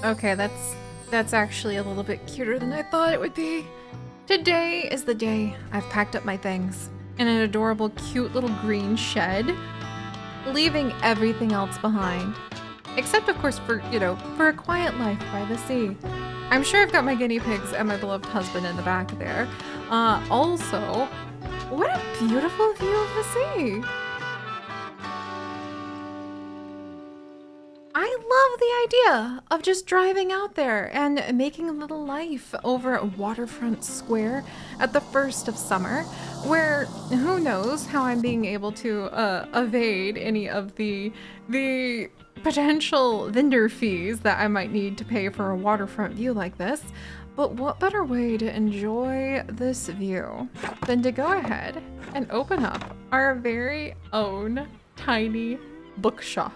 Okay, that's actually a little bit cuter than I thought it would be. Today is the day I've packed up my things in an adorable, cute little green shed, leaving everything else behind. Except, of course, for a quiet life by the sea. I'm sure I've got my guinea pigs and my beloved husband in the back there. Also, what a beautiful view of the sea! I love the idea of just driving out there and making a little life over a waterfront square at the first of summer, where who knows how I'm being able to evade any of the potential vendor fees that I might need to pay for a waterfront view like this. But what better way to enjoy this view than to go ahead and open up our very own tiny bookshop.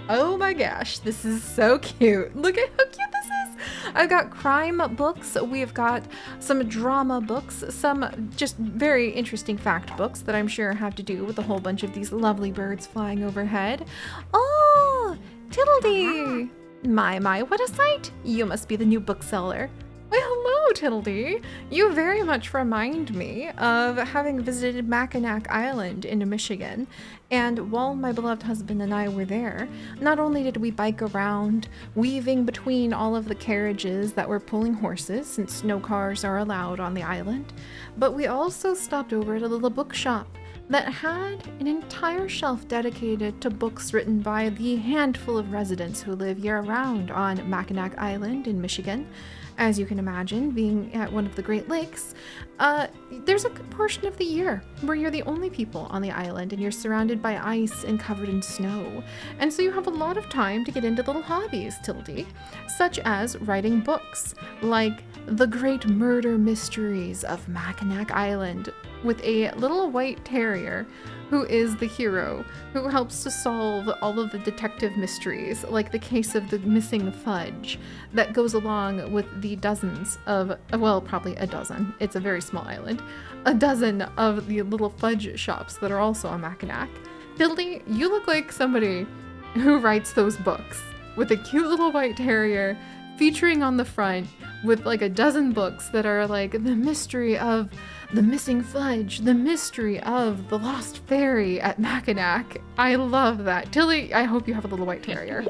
Oh my gosh, this is so cute. Look at how cute this is. I've got crime books, we've got some drama books, some just very interesting fact books that I'm sure have to do with a whole bunch of these lovely birds flying overhead. Oh, Tiddledy! My, what a sight! You must be the new bookseller. Why, hello, Tiddledy. You very much remind me of having visited Mackinac Island in Michigan. And while my beloved husband and I were there, not only did we bike around, weaving between all of the carriages that were pulling horses, since no cars are allowed on the island, but we also stopped over at a little bookshop that had an entire shelf dedicated to books written by the handful of residents who live year-round on Mackinac Island in Michigan. As you can imagine, being at one of the Great Lakes, there's a good portion of the year where you're the only people on the island and you're surrounded by ice and covered in snow. And so you have a lot of time to get into little hobbies, Tildy, such as writing books like The Great Murder Mysteries of Mackinac Island, with a little white terrier who is the hero, who helps to solve all of the detective mysteries, like the case of the missing fudge that goes along with the dozens of, well, probably a dozen, it's a very small island, a dozen of the little fudge shops that are also on Mackinac. Tildy, you look like somebody who writes those books with a cute little white terrier featuring on the front with like a dozen books that are like the mystery of the missing fudge, the mystery of the lost fairy at Mackinac. I love that. Tilly, I hope you have a little white terrier.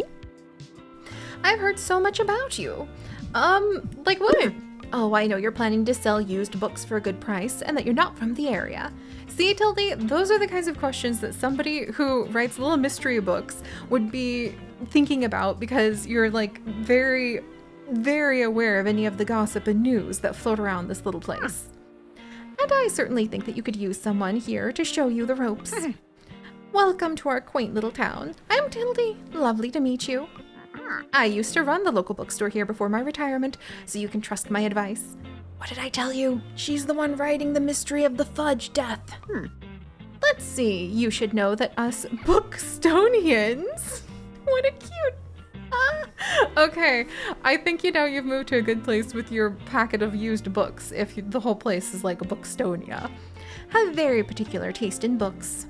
I've heard so much about you. Like what? Oh, I know you're planning to sell used books for a good price and that you're not from the area. See, Tildy, those are the kinds of questions that somebody who writes little mystery books would be thinking about, because you're like very, very aware of any of the gossip and news that float around this little place. And I certainly think that you could use someone here to show you the ropes. Welcome to our quaint little town. I'm Tildy. Lovely to meet you. I used to run the local bookstore here before my retirement, so you can trust my advice. What did I tell you? She's the one writing the mystery of the fudge death. Let's see, you should know that us Bookstonians. What a cute. Okay, I think you've moved to a good place with your packet of used books, if the whole place is like a Bookstonia. Have very particular taste in books.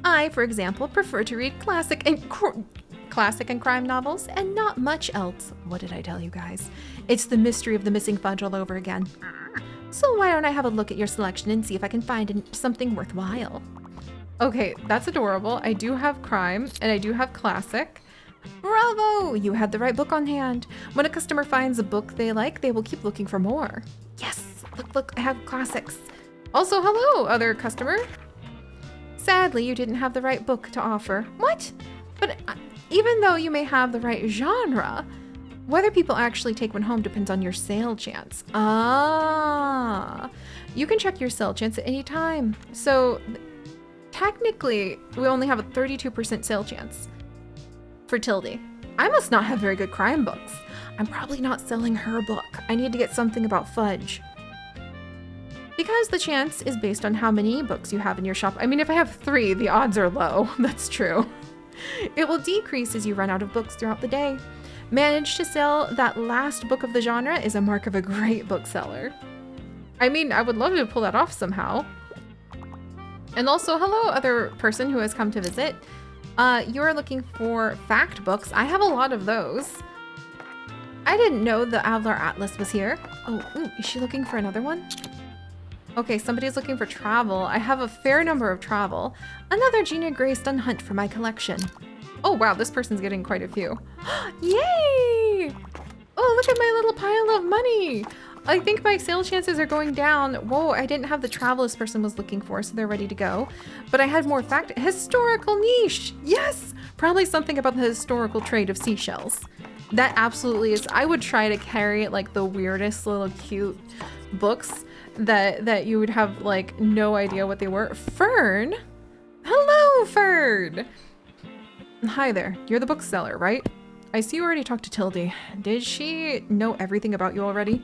I, for example, prefer to read classic and crime novels and not much else. What did I tell you guys? It's the mystery of the missing fudge all over again. So why don't I have a look at your selection and see if I can find something worthwhile? Okay, that's adorable. I do have crime and I do have classic. Bravo! You had the right book on hand. When a customer finds a book they like, they will keep looking for more. Yes! Look, I have classics. Also, hello, other customer. Sadly, you didn't have the right book to offer. What? But even though you may have the right genre, whether people actually take one home depends on your sale chance. You can check your sale chance at any time. So, technically, we only have a 32% sale chance. For Tildy. I must not have very good crime books. I'm probably not selling her book. I need to get something about fudge. Because the chance is based on how many books you have in your shop. I mean, if I have 3, the odds are low. That's true. It will decrease as you run out of books throughout the day. Manage to sell that last book of the genre is a mark of a great bookseller. I mean, I would love to pull that off somehow. And also, hello, other person who has come to visit. You're looking for fact books. I have a lot of those. I didn't know the Avlar Atlas was here. Oh, ooh, is she looking for another one? Okay, somebody's looking for travel. I have a fair number of travel. Another Gina Gray stun hunt for my collection. Oh wow, this person's getting quite a few. Yay! Oh, look at my little pile of money. I think my sale chances are going down. Whoa, I didn't have the travel this person was looking for, so they're ready to go. But I had more historical niche. Yes, probably something about the historical trade of seashells. That absolutely is. I would try to carry like the weirdest little cute books that you would have like no idea what they were. Fern? Hello, Fern. Hi there. You're the bookseller, right? I see you already talked to Tildy. Did she know everything about you already?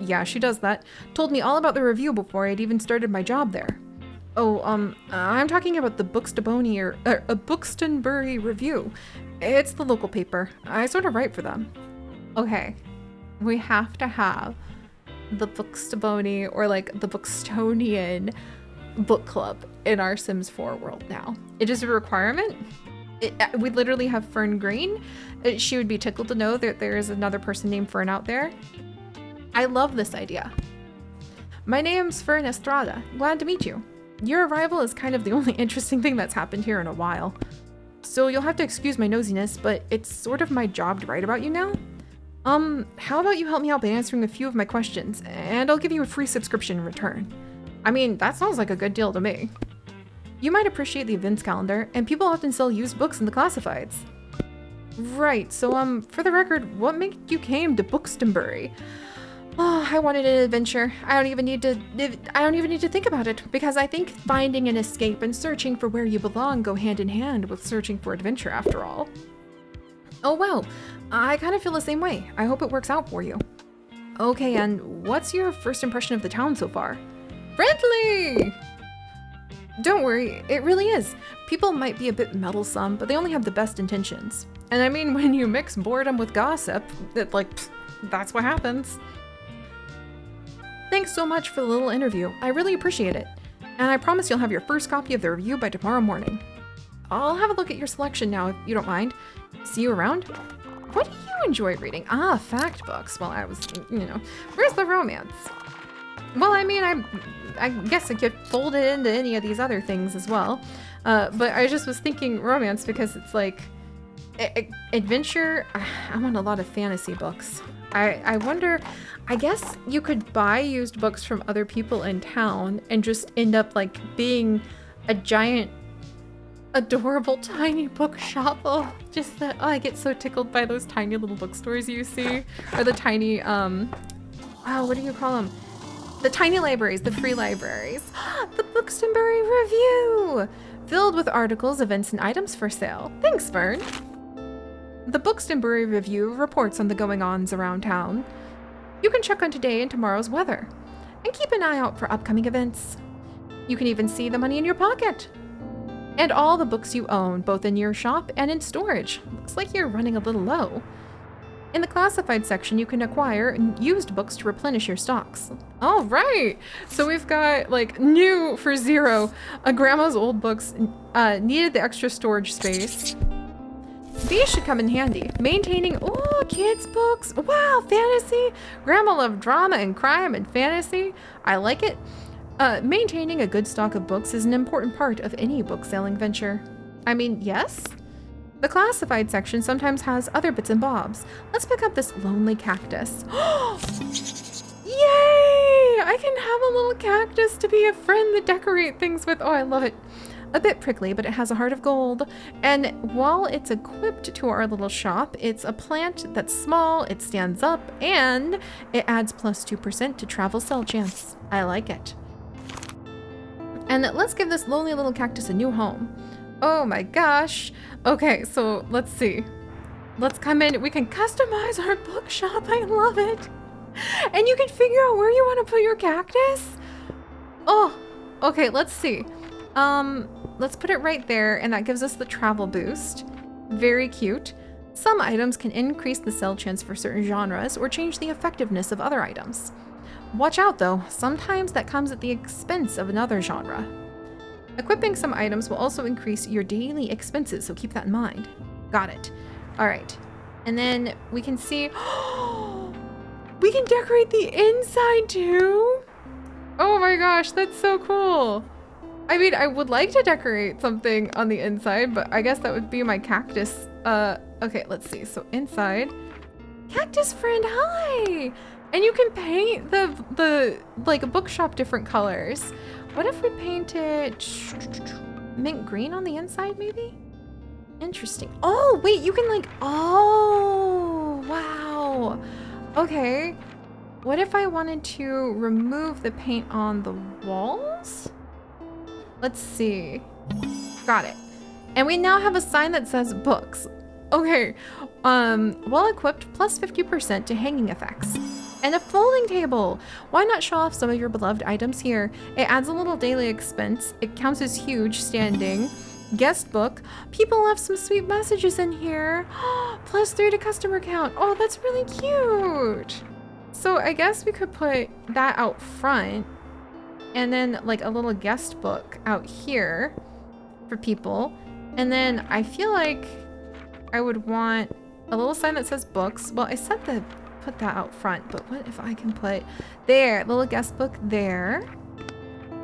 Yeah, she does that. Told me all about the review before I'd even started my job there. Oh, I'm talking about the a Buxtonbury Review. It's the local paper. I sort of write for them. Okay, we have to have the Buxtobony or like the Buxtonian book club in our Sims 4 world now. It is a requirement. We literally have Fern Green. She would be tickled to know that there is another person named Fern out there. I love this idea. My name's Fern Estrada. Glad to meet you. Your arrival is kind of the only interesting thing that's happened here in a while. So you'll have to excuse my nosiness, but it's sort of my job to write about you now. How about you help me out by answering a few of my questions, and I'll give you a free subscription in return. I mean, that sounds like a good deal to me. You might appreciate the events calendar, and people often sell used books in the classifieds. Right, so for the record, what made you came to Buxtonbury? Oh, I wanted an adventure. I don't even need to think about it, because I think finding an escape and searching for where you belong go hand in hand with searching for adventure after all. Oh wow, I kind of feel the same way. I hope it works out for you. Okay, and what's your first impression of the town so far? Friendly! Don't worry, it really is. People might be a bit meddlesome, but they only have the best intentions. And I mean, when you mix boredom with gossip, that's what happens. Thanks so much for the little interview. I really appreciate it. And I promise you'll have your first copy of the review by tomorrow morning. I'll have a look at your selection now, if you don't mind. See you around? What do you enjoy reading? Ah, fact books. Well, I was, where's the romance? Well, I mean, I guess I could fold it into any of these other things as well. But I just was thinking romance because it's like, adventure, I want a lot of fantasy books. I wonder, I guess you could buy used books from other people in town and just end up like being a giant, adorable tiny bookshop. Oh, I get so tickled by those tiny little bookstores you see. Or the tiny, what do you call them? The tiny libraries, the free libraries. The Buxtonbury Review! Filled with articles, events, and items for sale. Thanks, Fern. The Buxtonbury Review reports on the going-ons around town. You can check on today and tomorrow's weather, and keep an eye out for upcoming events. You can even see the money in your pocket, and all the books you own, both in your shop and in storage. Looks like you're running a little low. In the classified section, you can acquire used books to replenish your stocks. All right, so we've got like new for $0. Grandma's old books needed the extra storage space. These should come in handy. Maintaining, kids books. Wow, fantasy. Grandma loved drama and crime and fantasy. I like it. Maintaining a good stock of books is an important part of any book selling venture. I mean, yes? The classified section sometimes has other bits and bobs. Let's pick up this lonely cactus. Yay! I can have a little cactus to be a friend to decorate things with. Oh, I love it. A bit prickly, but it has a heart of gold. And while it's equipped to our little shop, it's a plant that's small, it stands up, and it adds plus 2% to travel sell chance. I like it. And let's give this lonely little cactus a new home. Oh my gosh. Okay, so let's see. Let's come in. We can customize our bookshop. I love it. And you can figure out where you want to put your cactus. Oh, okay, let's see. Let's put it right there, and that gives us the travel boost. Very cute. Some items can increase the sell chance for certain genres or change the effectiveness of other items. Watch out though, sometimes that comes at the expense of another genre. Equipping some items will also increase your daily expenses, so keep that in mind. Got it. All right. And then we can see, we can decorate the inside too. Oh my gosh, that's so cool. I mean, I would like to decorate something on the inside, but I guess that would be my cactus. Okay, let's see. So inside, cactus friend, hi. And you can paint the like a bookshop different colors. What if we painted mint green on the inside maybe? Interesting. Oh, wait, you can like, oh, wow. Okay. What if I wanted to remove the paint on the walls? Let's see. Got it. And we now have a sign that says books. Okay. Well equipped plus 50% to hanging effects. And a folding table. Why not show off some of your beloved items here? It adds a little daily expense. It counts as huge standing. Guest book. People left some sweet messages in here. Plus 3 to customer count. Oh, that's really cute. So I guess we could put that out front and then like a little guest book out here for people. And then I feel like I would want a little sign that says books. Well, I said to put that out front, but what if I can put there, little guest book there.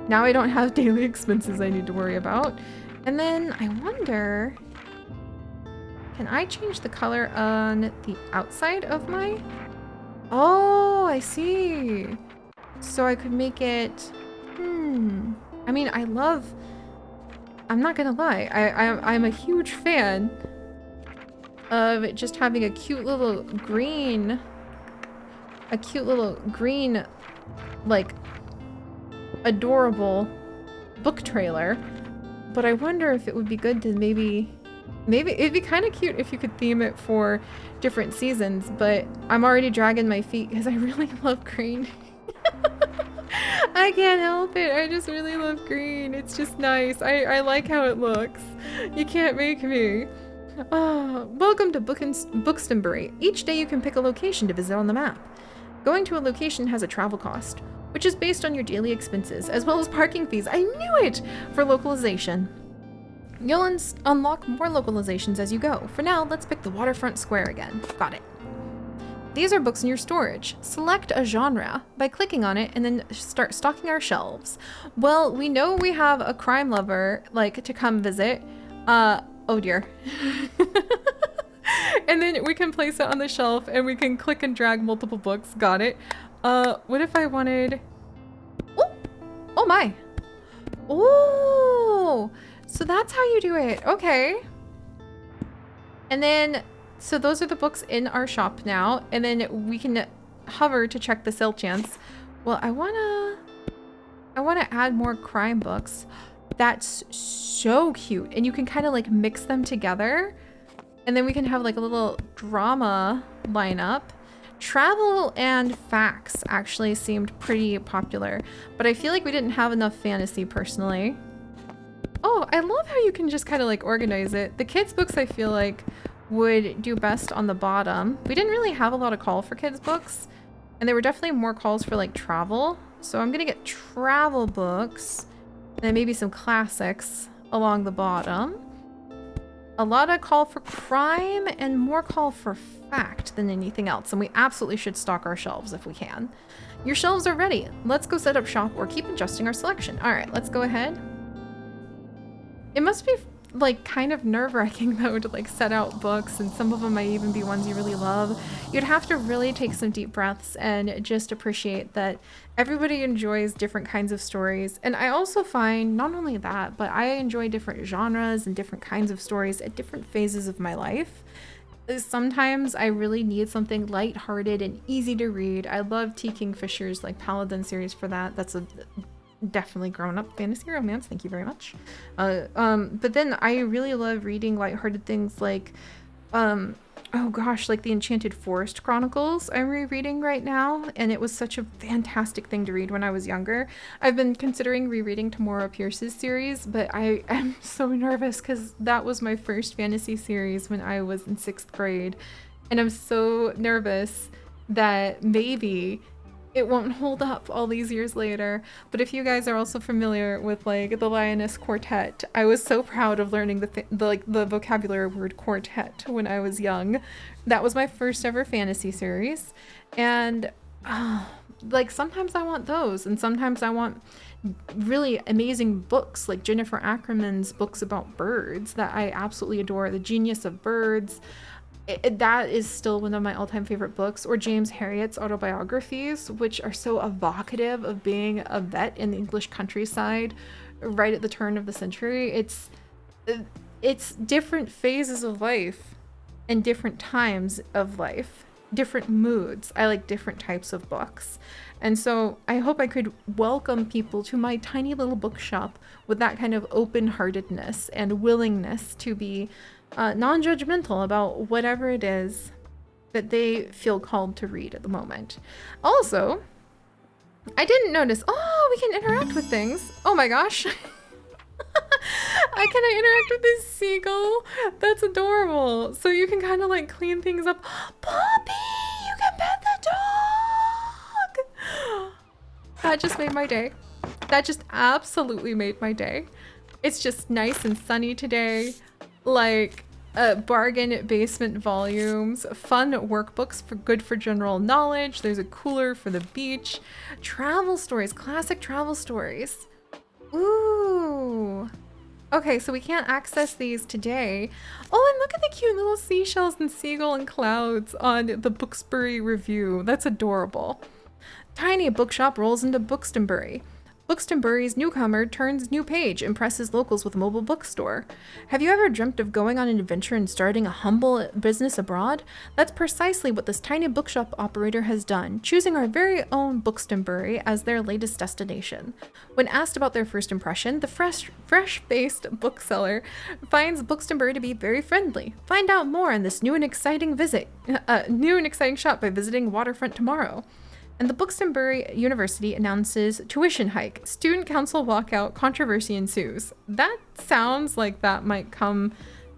Now I don't have daily expenses I need to worry about. And then I wonder, can I change the color on the outside of my, oh, I see. So I could make it, I mean, I'm not gonna lie, I'm a huge fan of it just having a cute little green, like, adorable book trailer. But I wonder if it would be good to maybe it'd be kind of cute if you could theme it for different seasons, but I'm already dragging my feet because I really love green. I can't help it. I just really love green. It's just nice. I like how it looks. You can't make me. Oh, welcome to Bookstonbury. Each day you can pick a location to visit on the map. Going to a location has a travel cost, which is based on your daily expenses, as well as parking fees. I knew it! For localization. You'll unlock more localizations as you go. For now, let's pick the waterfront square again. Got it. These are books in your storage. Select a genre by clicking on it and then start stocking our shelves. Well, we know we have a crime lover, like, to come visit. Oh dear. And then we can place it on the shelf and we can click and drag multiple books. Got it. What if I wanted... Oh! Oh my! Oh! So that's how you do it. Okay. And then, so those are the books in our shop now. And then we can hover to check the sale chance. Well, I wanna add more crime books. That's so cute. And you can kind of like mix them together. And then we can have like a little drama lineup. Travel and facts actually seemed pretty popular, but I feel like we didn't have enough fantasy personally. Oh, I love how you can just kind of like organize it. The kids' books I feel like would do best on the bottom. We didn't really have a lot of call for kids' books, and there were definitely more calls for like travel. So I'm gonna get travel books and then maybe some classics along the bottom. A lot of call for crime and more call for fact than anything else, and we absolutely should stock our shelves if we can. Your shelves are ready. Let's go set up shop or keep adjusting our selection. All right, let's go ahead. It must be like kind of nerve-wracking though to like set out books, and some of them might even be ones you really love. You'd have to really take some deep breaths and just appreciate that everybody enjoys different kinds of stories. And I also find not only that, but I enjoy different genres and different kinds of stories at different phases of my life. Sometimes I really need something lighthearted and easy to read. I love T. Kingfisher's like Paladin series for that. That's a definitely grown-up fantasy romance, thank you very much. But then I really love reading lighthearted things like oh gosh, like the Enchanted Forest Chronicles I'm rereading right now, and it was such a fantastic thing to read when I was younger. I've been considering rereading Tamora Pierce's series, but I am so nervous because that was my first fantasy series when I was in 6th grade, and I'm so nervous that maybe it won't hold up all these years later. But if you guys are also familiar with like the Lioness Quartet, I was so proud of learning the vocabulary word quartet when I was young. That was my first ever fantasy series, and like sometimes I want those, and sometimes I want really amazing books like Jennifer Ackerman's books about birds that I absolutely adore. The Genius of Birds. That is still one of my all-time favorite books, or James Herriot's autobiographies, which are so evocative of being a vet in the English countryside right at the turn of the century. It's different phases of life and different times of life, different moods. I like different types of books. And so I hope I could welcome people to my tiny little bookshop with that kind of open-heartedness and willingness to be non-judgmental about whatever it is that they feel called to read at the moment. Also, I didn't notice, oh, we can interact with things. Oh my gosh. I interact with this seagull. That's adorable. So you can kind of like clean things up. Poppy, you can pet the dog. That just made my day. That just absolutely made my day. It's just nice and sunny today. Like bargain basement volumes, fun workbooks good for general knowledge. There's a cooler for the beach. Travel stories, classic travel stories. Ooh. Okay, so we can't access these today. Oh, and look at the cute little seashells and seagull and clouds on the Booksbury review. That's adorable. Tiny bookshop rolls into Buxtonbury. Buxtonbury's newcomer turns new page, impresses locals with a mobile bookstore. Have you ever dreamt of going on an adventure and starting a humble business abroad? That's precisely what this tiny bookshop operator has done, choosing our very own Buxtonbury as their latest destination. When asked about their first impression, the fresh-faced bookseller finds Buxtonbury to be very friendly. Find out more on this new and exciting shop by visiting Waterfront tomorrow. And the Buxtonbury University announces tuition hike. Student council walkout, controversy ensues. That sounds like that might come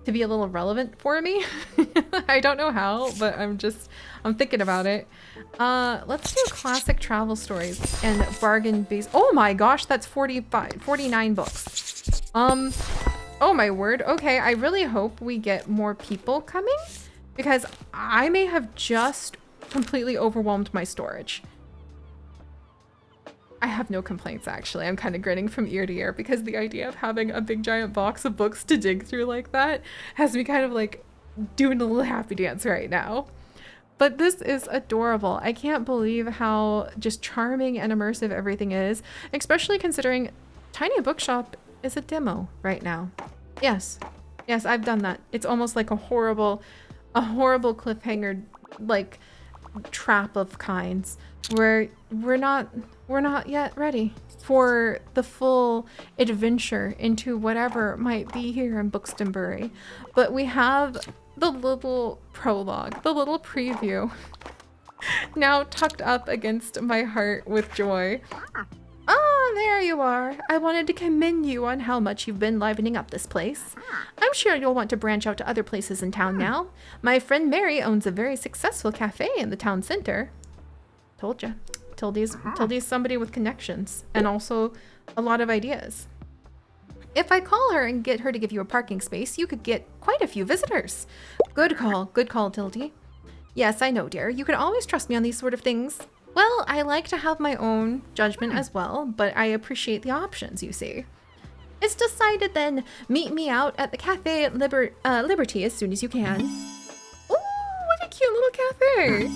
to be a little relevant for me. I don't know how, but I'm thinking about it. Let's do classic travel stories and bargain base. Oh my gosh, that's 49 books. Oh my word. Okay, I really hope we get more people coming because I may have just completely overwhelmed my storage. I have no complaints, actually. I'm kind of grinning from ear to ear because the idea of having a big giant box of books to dig through like that has me kind of like doing a little happy dance right now. But this is adorable. I can't believe how just charming and immersive everything is, especially considering Tiny Bookshop is a demo right now. Yes, I've done that. It's almost like a horrible cliffhanger, like trap of kinds where we're not yet ready for the full adventure into whatever might be here in Buxtonbury. But we have the little prologue, the little preview now tucked up against my heart with joy. Ah, there you are. I wanted to commend you on how much you've been livening up this place. I'm sure you'll want to branch out to other places in town now. My friend Mary owns a very successful cafe in the town center. Told ya. Tildy's somebody with connections and also a lot of ideas. If I call her and get her to give you a parking space, you could get quite a few visitors. Good call, Tildy. Yes, I know, dear. You can always trust me on these sort of things. Well, I like to have my own judgment as well, but I appreciate the options, you see. It's decided then. Meet me out at the Cafe at Liberty as soon as you can. Ooh, what a cute little cafe.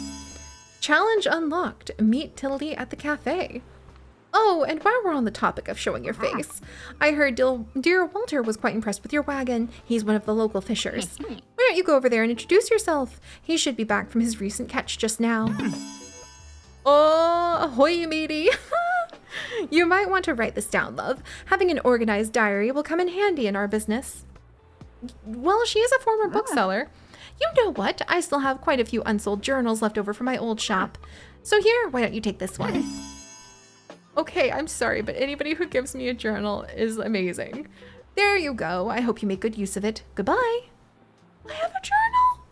Challenge unlocked. Meet Tildy at the cafe. Oh, and while we're on the topic of showing your face, I heard dear Walter was quite impressed with your wagon. He's one of the local fishers. Why don't you go over there and introduce yourself? He should be back from his recent catch just now. Oh, ahoy, matey. You might want to write this down, love. Having an organized diary will come in handy in our business. Well, she is a former bookseller. You know what? I still have quite a few unsold journals left over from my old shop. So here, why don't you take this one? Okay, I'm sorry, but anybody who gives me a journal is amazing. There you go. I hope you make good use of it. Goodbye. I have a journal.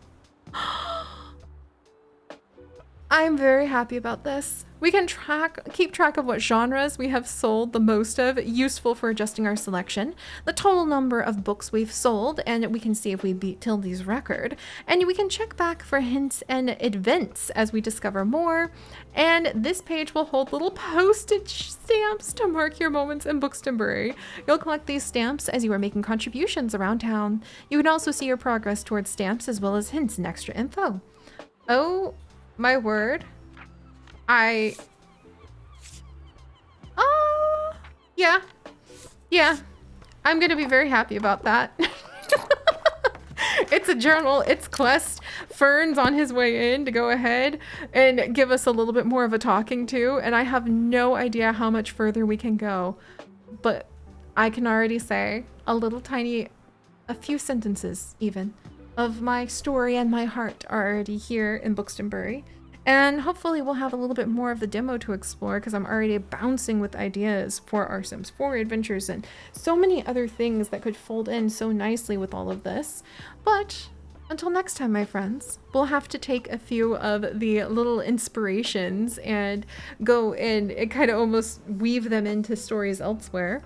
I'm very happy about this. We can keep track of what genres we have sold the most of, useful for adjusting our selection, the total number of books we've sold, and we can see if we beat Tildy's record. And we can check back for hints and events as we discover more. And this page will hold little postage stamps to mark your moments in Bookstonbury. You'll collect these stamps as you are making contributions around town. You can also see your progress towards stamps as well as hints and extra info. Oh my word. Yeah, I'm gonna be very happy about that. It's a journal, it's Quest. Fern's on his way in to go ahead and give us a little bit more of a talking to, and I have no idea how much further we can go, but I can already say a few sentences even, of my story and my heart are already here in Bookstonbury. And hopefully we'll have a little bit more of the demo to explore because I'm already bouncing with ideas for our Sims 4 adventures and so many other things that could fold in so nicely with all of this. But until next time, my friends, we'll have to take a few of the little inspirations and go in and kind of almost weave them into stories elsewhere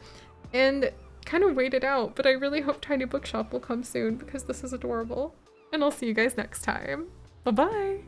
and kind of wait it out. But I really hope Tiny Bookshop will come soon because this is adorable. And I'll see you guys next time. Bye-bye.